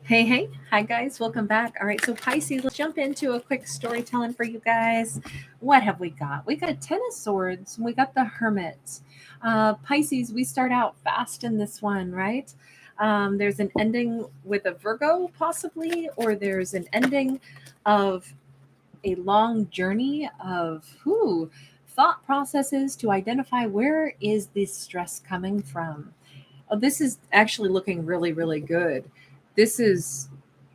Hey, hi guys, welcome back. All right, so Pisces, let's jump into a quick storytelling for you guys. What have we got? We got a Ten of Swords, and we got the Hermit. Pisces, we start out fast in this one, right? There's an ending with a Virgo, possibly, or there's an ending of a long journey of thought processes to identify where is this stress coming from. Oh, this is actually looking really, really good. This is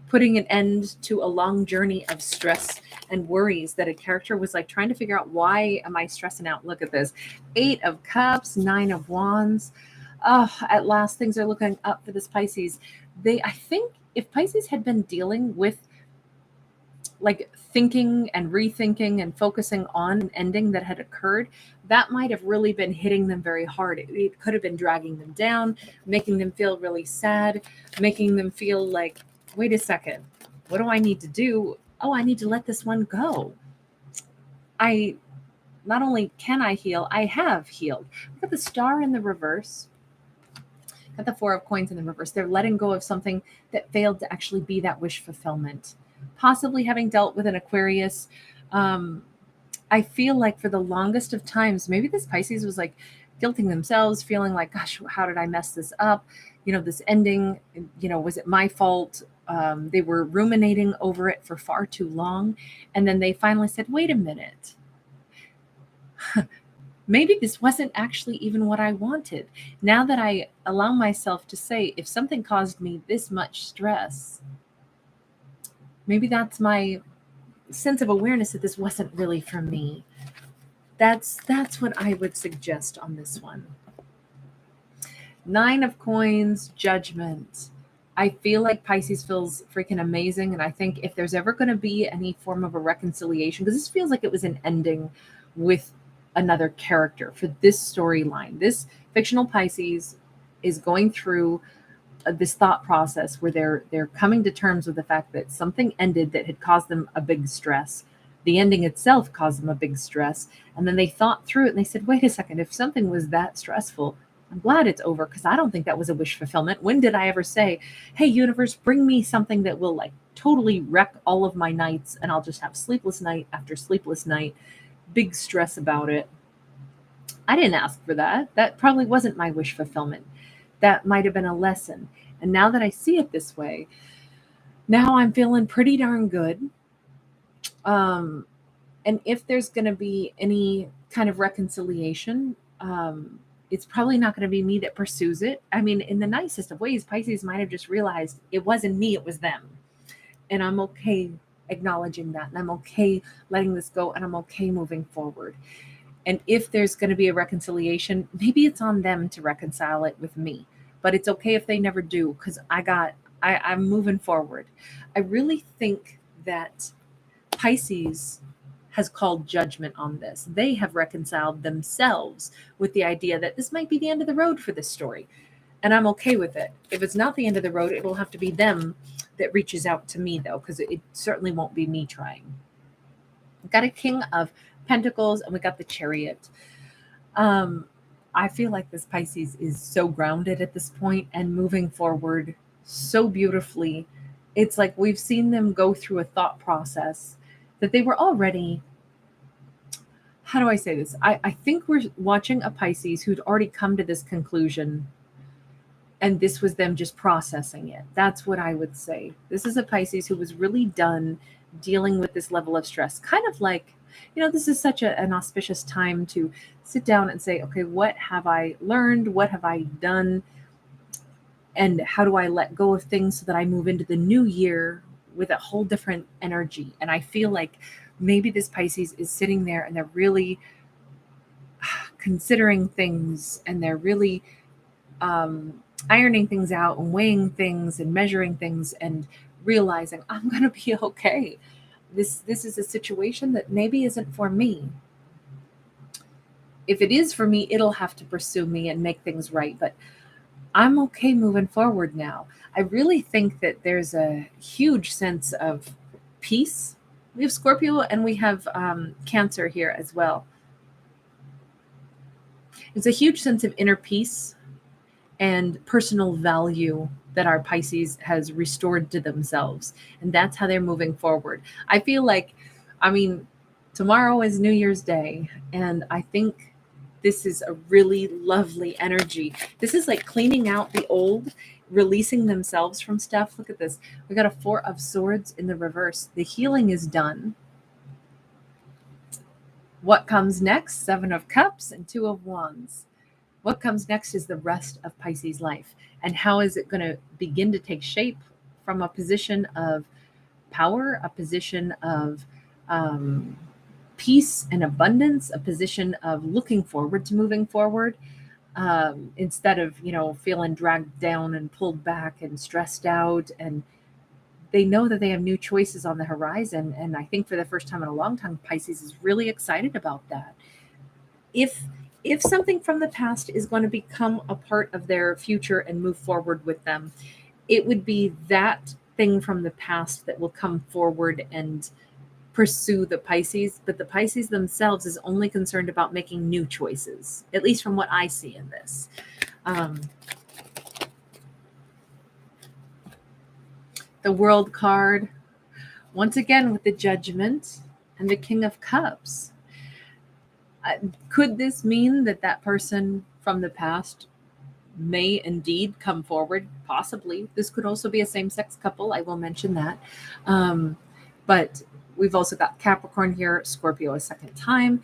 putting an end to a long journey of stress and worries that a character was like trying to figure out, why am I stressing out? Look at this. 8 of Cups, 9 of Wands. Oh, at last things are looking up for this Pisces. I think if Pisces had been dealing with like thinking and rethinking and focusing on an ending that had occurred, that might have really been hitting them very hard. It could have been dragging them down, making them feel really sad, making them feel like, wait a second, what do I need to do? Oh, I need to let this one go. I Not only can I heal, I have healed. Look at the Star in the reverse. Got the Four of Coins in the reverse. They're letting go of something that failed to actually be that wish fulfillment. Possibly having dealt with an Aquarius. Um, I feel like for the longest of times, maybe this Pisces was like guilting themselves, feeling like, gosh, how did I mess this up? This ending, was it my fault? They were ruminating over it for far too long. And then they finally said, wait a minute. Maybe this wasn't actually even what I wanted. Now that I allow myself to say, if something caused me this much stress, maybe that's my sense of awareness that this wasn't really for me. That's what I would suggest on this one. 9 of Coins, Judgment. I feel like Pisces feels freaking amazing. And I think if there's ever going to be any form of a reconciliation, because this feels like it was an ending with another character for this storyline. This fictional Pisces is going through this thought process where they're coming to terms with the fact that something ended that had caused them a big stress. The ending itself caused them a big stress, and then they thought through it and they said, wait a second, if something was that stressful, I'm glad it's over, because I don't think that was a wish fulfillment. When did I ever say, hey universe, bring me something that will like totally wreck all of my nights and I'll just have sleepless night after sleepless night, big stress about it? I didn't ask for that. That probably wasn't my wish fulfillment. That might have been a lesson. And now that I see it this way, now I'm feeling pretty darn good. Um, and if there's going to be any kind of reconciliation, it's probably not going to be me that pursues it. I mean, in the nicest of ways, Pisces might have just realized it wasn't me, it was them. And I'm okay acknowledging that. And I'm okay letting this go. And I'm okay moving forward. And if there's going to be a reconciliation, maybe it's on them to reconcile it with me. But it's okay if they never do, because I'm moving forward. I really think that Pisces has called judgment on this. They have reconciled themselves with the idea that this might be the end of the road for this story. And I'm okay with it. If it's not the end of the road, it will have to be them that reaches out to me, though, because it certainly won't be me trying. We've got a King of Pentacles and we got the Chariot. I feel like this Pisces is so grounded at this point and moving forward so beautifully. It's like we've seen them go through a thought process that they were already, how do I say this? I think we're watching a Pisces who'd already come to this conclusion, and this was them just processing it. That's what I would say. This is a Pisces who was really done dealing with this level of stress. Kind of like, this is such an auspicious time to sit down and say, okay, what have I learned? What have I done? And how do I let go of things so that I move into the new year with a whole different energy? And I feel like maybe this Pisces is sitting there and they're really considering things, and they're really ironing things out and weighing things and measuring things and realizing, I'm going to be okay. This is a situation that maybe isn't for me. If it is for me, it'll have to pursue me and make things right. But I'm okay moving forward now. I really think that there's a huge sense of peace. We have Scorpio and we have Cancer here as well. It's a huge sense of inner peace and personal value that our Pisces has restored to themselves. And that's how they're moving forward. I feel like, I mean, tomorrow is New Year's Day, and I think this is a really lovely energy. This is like cleaning out the old, releasing themselves from stuff. Look at this. We got a Four of Swords in the reverse. The healing is done. What comes next? Seven of Cups and Two of Wands. What comes next is the rest of Pisces life. And how is it going to begin to take shape from a position of power, a position of peace and abundance, a position of looking forward to moving forward, instead of, feeling dragged down and pulled back and stressed out. And they know that they have new choices on the horizon. And I think for the first time in a long time, Pisces is really excited about that. If something from the past is going to become a part of their future and move forward with them, it would be that thing from the past that will come forward and pursue the Pisces. But the Pisces themselves is only concerned about making new choices, at least from what I see in this. The World card, once again with the Judgment and the King of Cups. Could this mean that that person from the past may indeed come forward? Possibly. This could also be a same-sex couple. I will mention that. But we've also got Capricorn here, Scorpio a second time,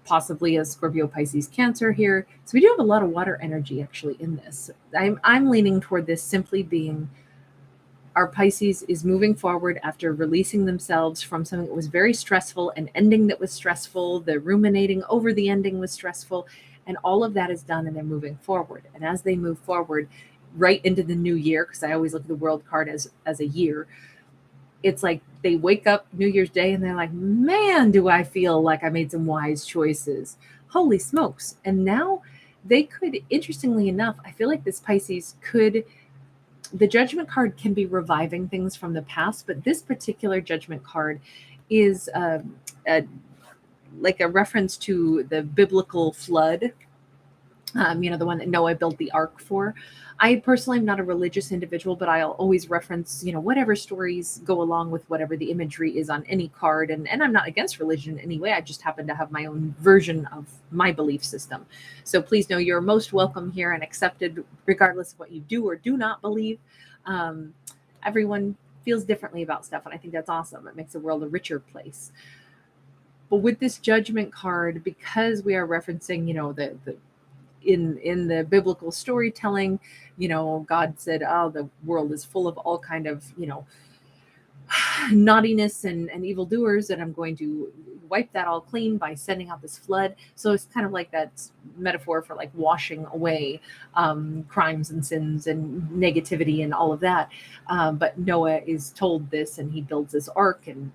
possibly a Scorpio, Pisces, Cancer here. So we do have a lot of water energy actually in this. I'm leaning toward this simply being our Pisces is moving forward after releasing themselves from something that was very stressful, an ending that was stressful, the ruminating over the ending was stressful, and all of that is done and they're moving forward. And as they move forward right into the new year, because I always look at the World card as a year, it's like they wake up New Year's Day and they're like, man, do I feel like I made some wise choices. Holy smokes. And now they could, interestingly enough, I feel like this Pisces could, the Judgment card can be reviving things from the past, but this particular Judgment card is like a reference to the biblical flood, the one that Noah built the ark for. I personally am not a religious individual, but I'll always reference, whatever stories go along with whatever the imagery is on any card. And I'm not against religion in any way. I just happen to have my own version of my belief system. So please know you're most welcome here and accepted regardless of what you do or do not believe. Everyone feels differently about stuff, and I think that's awesome. It makes the world a richer place. But with this Judgment card, because we are referencing, the in the biblical storytelling, God said, oh, the world is full of all kind of, naughtiness and evildoers, and I'm going to wipe that all clean by sending out this flood. So it's kind of like that metaphor for like washing away crimes and sins and negativity and all of that. But Noah is told this, and he builds this ark and,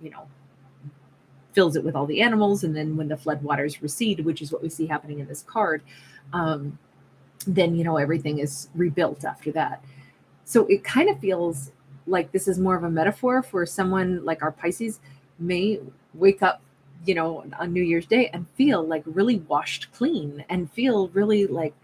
fills it with all the animals. And then when the flood waters recede, which is what we see happening in this card, then, everything is rebuilt after that. So it kind of feels like this is more of a metaphor for someone like our Pisces may wake up, on New Year's Day and feel like really washed clean and feel really like,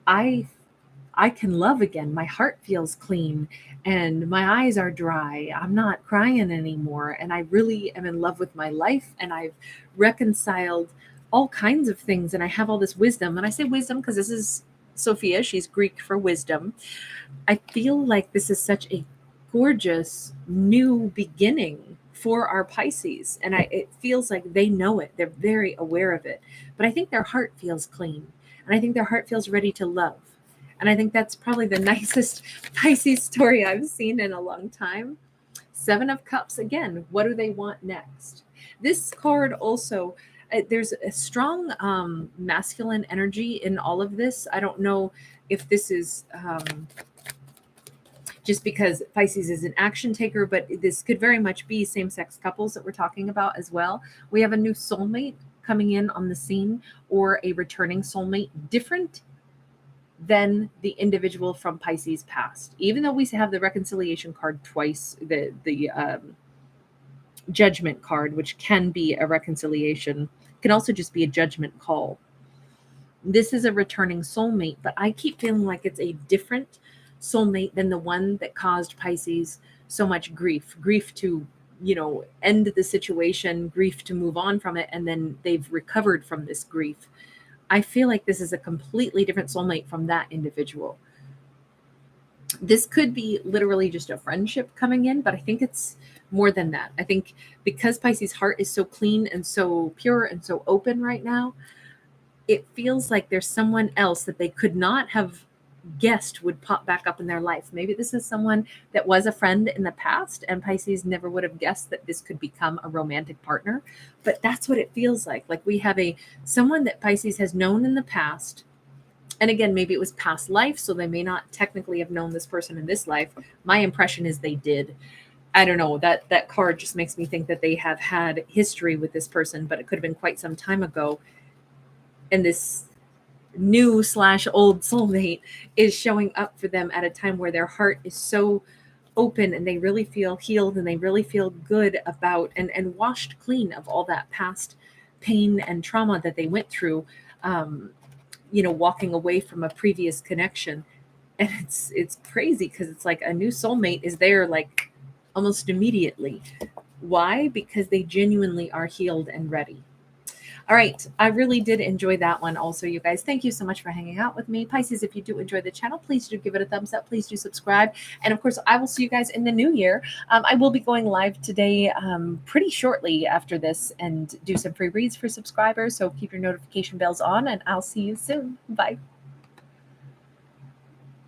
I can love again. My heart feels clean and my eyes are dry. I'm not crying anymore. And I really am in love with my life, and I've reconciled all kinds of things, and I have all this wisdom. And I say wisdom because this is Sophia. She's Greek for wisdom. I feel like this is such a gorgeous new beginning for our Pisces. And it feels like they know it. They're very aware of it. But I think their heart feels clean. And I think their heart feels ready to love. And I think that's probably the nicest Pisces story I've seen in a long time. Seven of Cups, again, what do they want next? This card also, there's a strong masculine energy in all of this. I don't know if this is just because Pisces is an action taker, but this could very much be same-sex couples that we're talking about as well. We have a new soulmate coming in on the scene, or a returning soulmate, different than the individual from Pisces past. Even though we have the reconciliation card twice, the Judgment card, which can be a reconciliation, can also just be a judgment call. This is a returning soulmate, but I keep feeling like it's a different soulmate than the one that caused Pisces so much grief to, end the situation, grief to move on from it, and then they've recovered from this grief. I feel like this is a completely different soulmate from that individual. This could be literally just a friendship coming in, but I think it's more than that. I think because Pisces' heart is so clean and so pure and so open right now, it feels like there's someone else that they could not have guessed would pop back up in their life. Maybe this is someone that was a friend in the past, and Pisces never would have guessed that this could become a romantic partner. But that's what it feels like. Like we have someone that Pisces has known in the past. And again, maybe it was past life, so they may not technically have known this person in this life. My impression is they did. I don't know, that card just makes me think that they have had history with this person, but it could have been quite some time ago. And this new/old soulmate is showing up for them at a time where their heart is so open and they really feel healed and they really feel good about and washed clean of all that past pain and trauma that they went through, walking away from a previous connection. And it's crazy because it's like a new soulmate is there like almost immediately. Why? Because they genuinely are healed and ready. All right. I really did enjoy that one also, you guys. Thank you so much for hanging out with me. Pisces, if you do enjoy the channel, please do give it a thumbs up. Please do subscribe. And of course, I will see you guys in the new year. I will be going live today pretty shortly after this and do some free reads for subscribers. So keep your notification bells on and I'll see you soon. Bye.